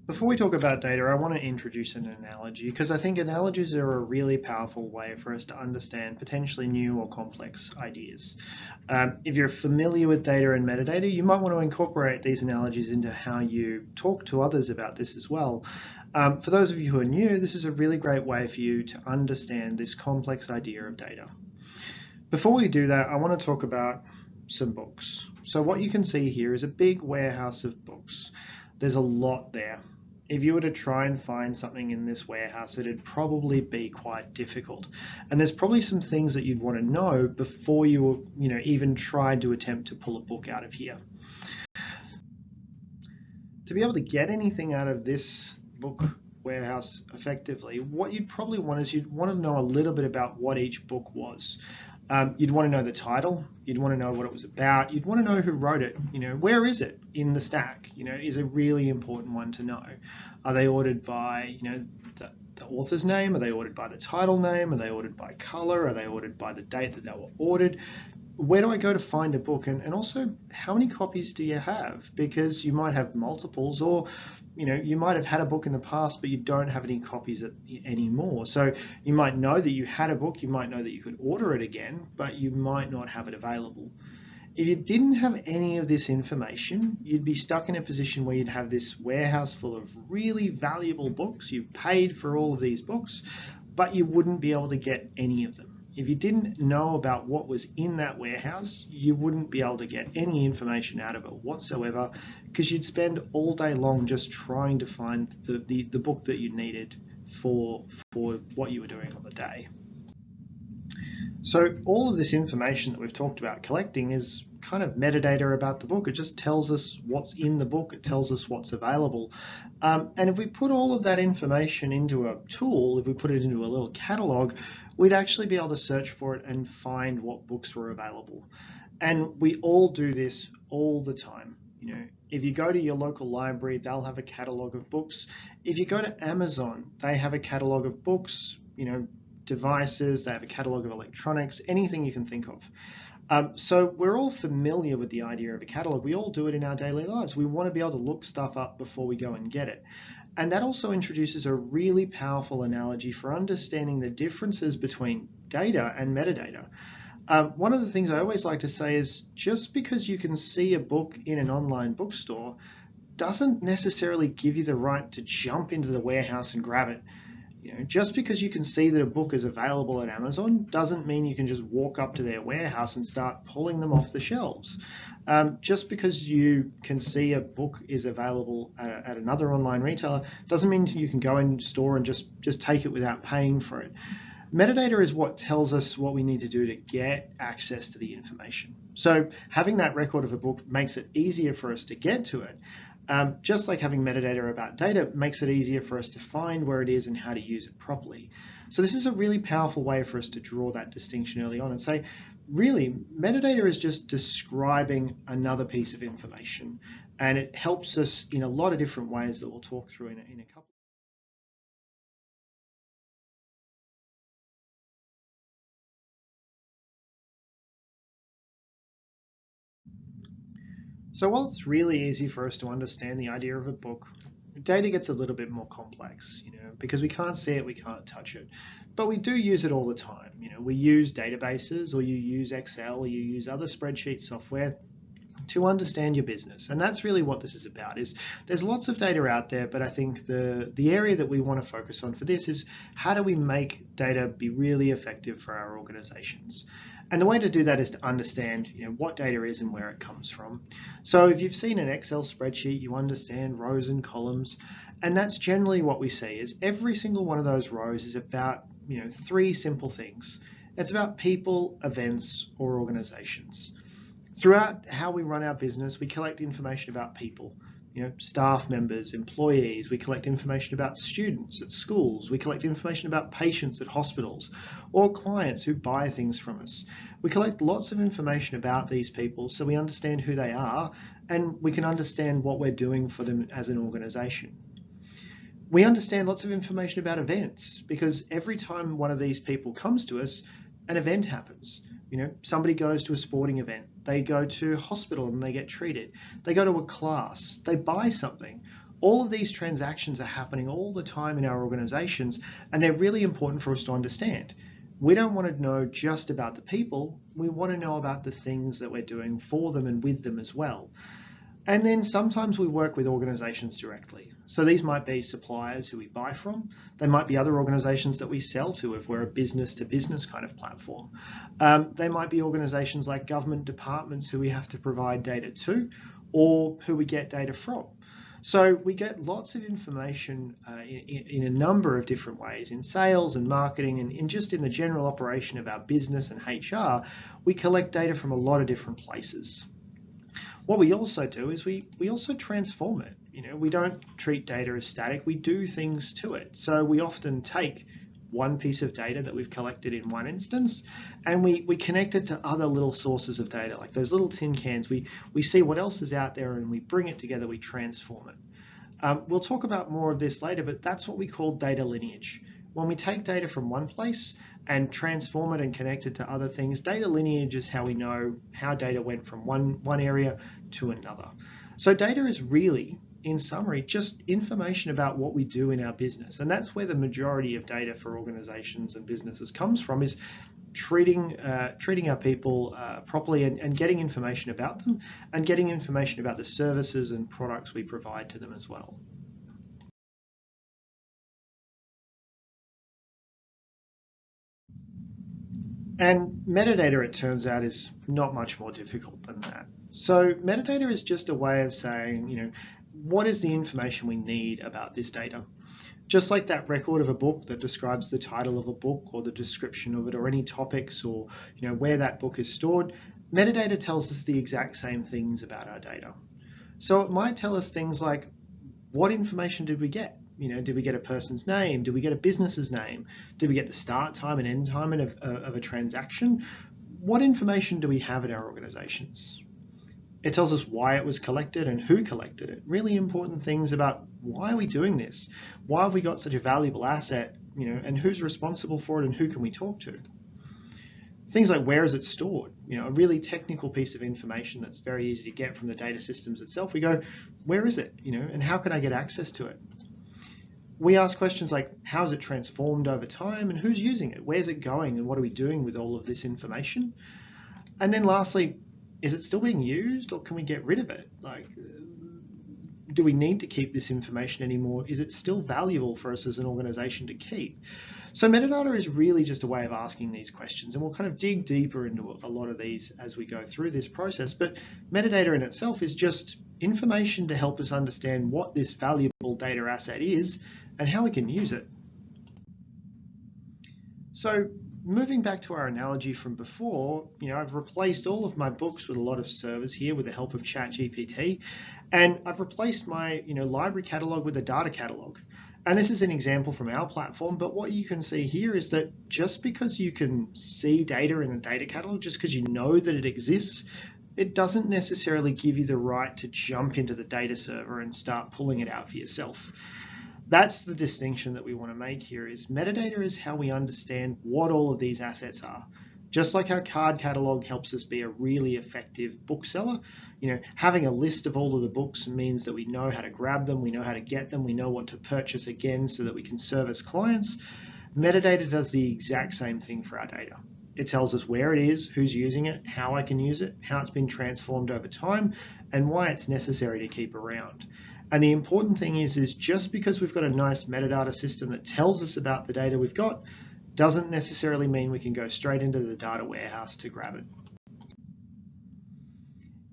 Before we talk about data, I want to introduce an analogy because I think analogies are a really powerful way for us to understand potentially new or complex ideas. If you're familiar with data and metadata, you might want to incorporate these analogies into how you talk to others about this as well. For those of you who are new, this is a really great way for you to understand this complex idea of data. Before we do that, I want to talk about some books. So what you can see here is a big warehouse of books. There's a lot there. If you were to try and find something in this warehouse, it'd probably be quite difficult. And there's probably some things that you'd want to know before you even tried to attempt to pull a book out of here. To be able to get anything out of this book warehouse effectively, what you'd probably want is you'd want to know a little bit about what each book was. You'd want to know the title, you'd want to know what it was about, you'd want to know who wrote it, where is it in the stack, is a really important one to know. Are they ordered by, the author's name? Are they ordered by the title name? Are they ordered by color? Are they ordered by the date that they were ordered? Where do I go to find a book? And also, how many copies do you have? Because you might have multiples, or you might have had a book in the past, but you don't have any copies anymore. So you might know that you had a book, you might know that you could order it again, but you might not have it available. If you didn't have any of this information, you'd be stuck in a position where you'd have this warehouse full of really valuable books. You paid for all of these books, but you wouldn't be able to get any of them. If you didn't know about what was in that warehouse, you wouldn't be able to get any information out of it whatsoever, because you'd spend all day long just trying to find the book that you needed for what you were doing on the day. So all of this information that we've talked about collecting is kind of metadata about the book. It just tells us what's in the book. It tells us what's available. And if we put all of that information into a tool, if we put it into a little catalog, we'd actually be able to search for it and find what books were available. And we all do this all the time. If you go to your local library, they'll have a catalog of books. If you go to Amazon, they have a catalog of books, devices, they have a catalog of electronics, anything you can think of. So we're all familiar with the idea of a catalog. We all do it in our daily lives. We want to be able to look stuff up before we go and get it. And that also introduces a really powerful analogy for understanding the differences between data and metadata. One of the things I always like to say is just because you can see a book in an online bookstore doesn't necessarily give you the right to jump into the warehouse and grab it. Just because you can see that a book is available at Amazon doesn't mean you can just walk up to their warehouse and start pulling them off the shelves. Just because you can see a book is available at another online retailer doesn't mean you can go in store and just take it without paying for it. Metadata is what tells us what we need to do to get access to the information. So having that record of a book makes it easier for us to get to it. Just like having metadata about data makes it easier for us to find where it is and how to use it properly. So this is a really powerful way for us to draw that distinction early on and say, really, metadata is just describing another piece of information, and it helps us in a lot of different ways that we'll talk through in a couple. So while it's really easy for us to understand the idea of a book, data gets a little bit more complex, because we can't see it, we can't touch it, but we do use it all the time. We use databases, or you use Excel, or you use other spreadsheet software to understand your business. And that's really what this is about. Is there's lots of data out there, but I think the area that we want to focus on for this is how do we make data be really effective for our organizations? And the way to do that is to understand what data is and where it comes from. So if you've seen an Excel spreadsheet, you understand rows and columns, and that's generally what we see is every single one of those rows is about three simple things. It's about people, events, or organizations. Throughout how we run our business, we collect information about people, staff members, employees. We collect information about students at schools. We collect information about patients at hospitals or clients who buy things from us. We collect lots of information about these people so we understand who they are and we can understand what we're doing for them as an organization. We understand lots of information about events because every time one of these people comes to us, an event happens. Somebody goes to a sporting event, they go to hospital and they get treated, they go to a class, they buy something. All of these transactions are happening all the time in our organizations, and they're really important for us to understand. We don't want to know just about the people, we want to know about the things that we're doing for them and with them as well. And then sometimes we work with organizations directly. So these might be suppliers who we buy from. They might be other organizations that we sell to if we're a business to business kind of platform. They might be organizations like government departments who we have to provide data to, or who we get data from. So we get lots of information in a number of different ways. In sales and marketing and just in the general operation of our business and HR, we collect data from a lot of different places. What we also do is we also transform it. We don't treat data as static, we do things to it. So we often take one piece of data that we've collected in one instance and we connect it to other little sources of data, like those little tin cans. We see what else is out there and we bring it together, we transform it. We'll talk about more of this later, but that's what we call data lineage. When we take data from one place and transform it and connect it to other things, data lineage is how we know how data went from one area to another. So data is really, in summary, just information about what we do in our business. And that's where the majority of data for organizations and businesses comes from, is treating our people properly and getting information about them and getting information about the services and products we provide to them as well. And metadata, it turns out, is not much more difficult than that. So metadata is just a way of saying, what is the information we need about this data? Just like that record of a book that describes the title of a book or the description of it or any topics or where that book is stored, metadata tells us the exact same things about our data. So it might tell us things like, what information did we get? Did we get a person's name? Did we get a business's name? Did we get the start time and end time of a transaction? What information do we have in our organizations? It tells us why it was collected and who collected it. Really important things about why are we doing this? Why have we got such a valuable asset? And who's responsible for it and who can we talk to? Things like, where is it stored? A really technical piece of information that's very easy to get from the data systems itself. We go, where is it? And how can I get access to it? We ask questions like, how is it transformed over time and who's using it? Where's it going and what are we doing with all of this information? And then lastly, is it still being used or can we get rid of it? Like, do we need to keep this information anymore? Is it still valuable for us as an organization to keep? So metadata is really just a way of asking these questions, and we'll kind of dig deeper into a lot of these as we go through this process. But metadata in itself is just information to help us understand what this valuable data asset is and how we can use it. So moving back to our analogy from before, I've replaced all of my books with a lot of servers here with the help of ChatGPT, and I've replaced my library catalog with a data catalog. And this is an example from our platform, but what you can see here is that just because you can see data in a data catalog, just because you know that it exists, it doesn't necessarily give you the right to jump into the data server and start pulling it out for yourself. That's the distinction that we want to make here, is metadata is how we understand what all of these assets are. Just like our card catalog helps us be a really effective bookseller, having a list of all of the books means that we know how to grab them, we know how to get them, we know what to purchase again so that we can service clients. Metadata does the exact same thing for our data. It tells us where it is, who's using it, how I can use it, how it's been transformed over time, and why it's necessary to keep around. And the important thing is just because we've got a nice metadata system that tells us about the data we've got, doesn't necessarily mean we can go straight into the data warehouse to grab it.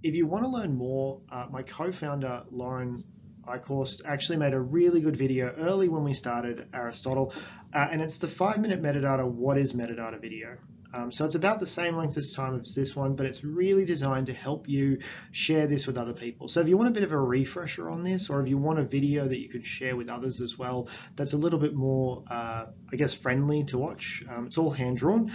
If you want to learn more, my co-founder, Lauren Eichhorst, actually made a really good video early when we started Aristotle, and it's the 5-minute metadata, what is metadata video. So it's about the same length as time as this one, but it's really designed to help you share this with other people. So if you want a bit of a refresher on this, or if you want a video that you could share with others as well, that's a little bit more, friendly to watch. It's all hand-drawn.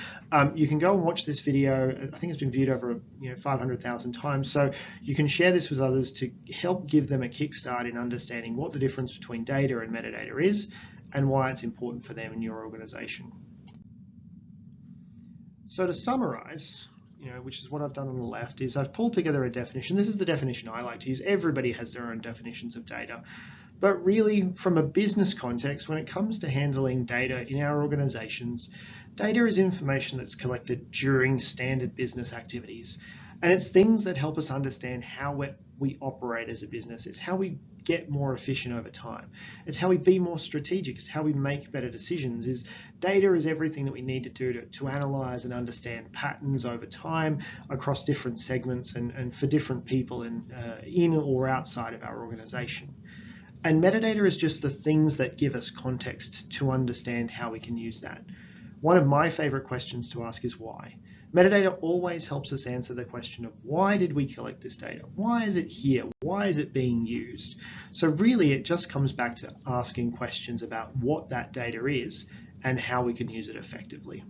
You can go and watch this video. I think it's been viewed over 500,000 times. So you can share this with others to help give them a kickstart in understanding what the difference between data and metadata is and why it's important for them in your organization. So to summarize, which is what I've done on the left, is I've pulled together a definition. This is the definition I like to use. Everybody has their own definitions of data. But really, from a business context, when it comes to handling data in our organizations, data is information that's collected during standard business activities. And it's things that help us understand how we operate as a business. It's how we get more efficient over time. It's how we be more strategic. It's how we make better decisions. Data is everything that we need to do to analyze and understand patterns over time across different segments and for different people in or outside of our organization. And metadata is just the things that give us context to understand how we can use that. One of my favorite questions to ask is why. Metadata always helps us answer the question of why did we collect this data? Why is it here? Why is it being used? So really it just comes back to asking questions about what that data is and how we can use it effectively.